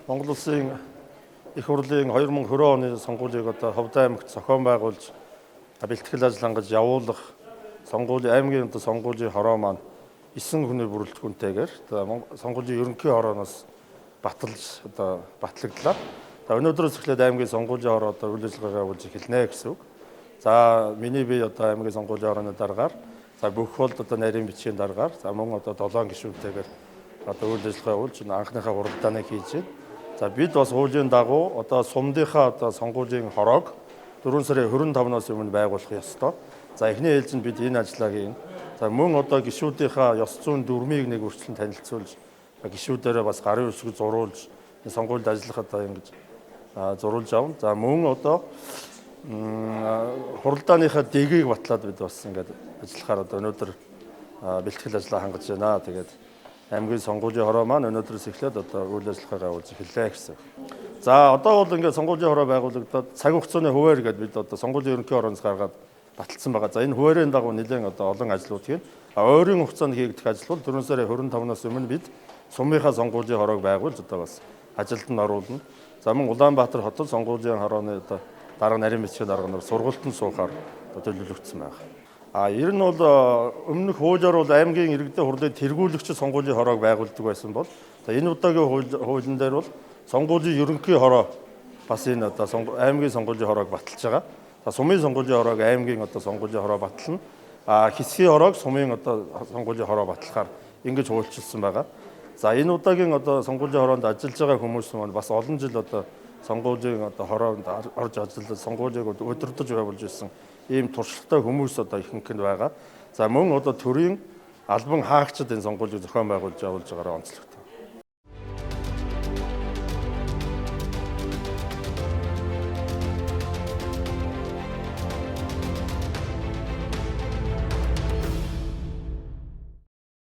Монгол Улсын их хурлын 2020 оны сонгуулийг одоо Ховд аймагт зохион байгуулж бэлтгэл ажил хангаж явуулах сонгуулийн аймгийн одоо сонгуулийн хороо маань 9 хүний бүрэлдэхүүнтэйгээр сонгуулийн ерөнхий хорооноос баталж одоо батлагдлаа. Өнөөдрөөс эхлээд аймгийн сонгуулийн хороо одоо үйл ажиллагаагаа явуулж эхэлнэ гэсэн үг. За миний бие одоо аймгийн сонгуулийн хорооны дараагаар бүх бол одоо нарийн бичгийн дараагаар мөн одоо 7 гишүүнтэйгээр одоо үйл ажиллагаа явуулж анхныхаа хуралдааныг хийж байна. За бид бас хуулийн дагуу одоо сумдынхаа одоо сонгуулийн хороог 4 сарын 25-наас өмнө байгуулах ёстой. За эхний ээлжинд бид энэ ажлаа хийн. За мөн одоо гишүүдийнхаа ёс зүйн дүрмийг нэг үргэлжлэн танилцуулж гишүүдээрээ бас гарын үсэг зурулж сонгуульд ажиллах одоо ингэж зурулж авна. За мөн одоо хуралдааныхаа дэгийг батлаад бид бас ингэж ажиллахаар одоо өнөөдөр бэлтгэл ажлаа хангаж байна. Тэгээд аймгийн сонгуулийн хороо маань өнөөдрөөс эхлээд одоо үйл ажиллагаагаа явуулж эхэллээ гэсэн. За одоо бол ингээд сонгуулийн хороо байгуулагдаад цаг хугацааны хуваар гэдэг бид одоо сонгуулийн ерөнхий хорооноос гаргаад баталсан байгаа. За энэ хуваарийн дагуу нэлээд одоо олон ажлууд хийн. Ойрын хугацаанд хийгдэх ажил бол 4 сарын 25-наас өмнө бид сумынхаа сонгуулийн хороог байгуулж одоо бас ажилд нь оруулна. За мөн Улаанбаатар хотод сонгуулийн хорооны одоо дарга нарийн бичгийн дарга нар сургалтанд суухаар төлөвлөгдсөн байна. Ер нь бол өмнөх хуулиар бол аймгийн иргэдэд хурлын тэргүүлэгч сонгуулийн хороог байгуулдаг байсан бол энэ удаагийн хуулийн дээр бол сонгуулийн ерөнхий хороо бас энэ одоо аймгийн сонгуулийн хороог баталж байгаа. За сумын сонгуулийн хороог аймгийн одоо сонгуулийн хороо батална. Хэсгийн хороог сумын одоо сонгуулийн хороо батлахаар ингэж хуульчилсан байгаа. За энэ удаагийн одоо сонгуулийн хороонд ажиллаж байгаа хүмүүс маань бас олон жил одоо сонгуулийн одоо хороонд орж ажиллаж сонгуулийг өдөртөж байгуулж ирсэн ийм туршлагатай хүмүүс одоо ихэнх нь байгаа. За мөн одоо төрийн албан хаагчид энэ сонгуулийг зохион байгуулж явуулж байгаагаар онцлогдсон.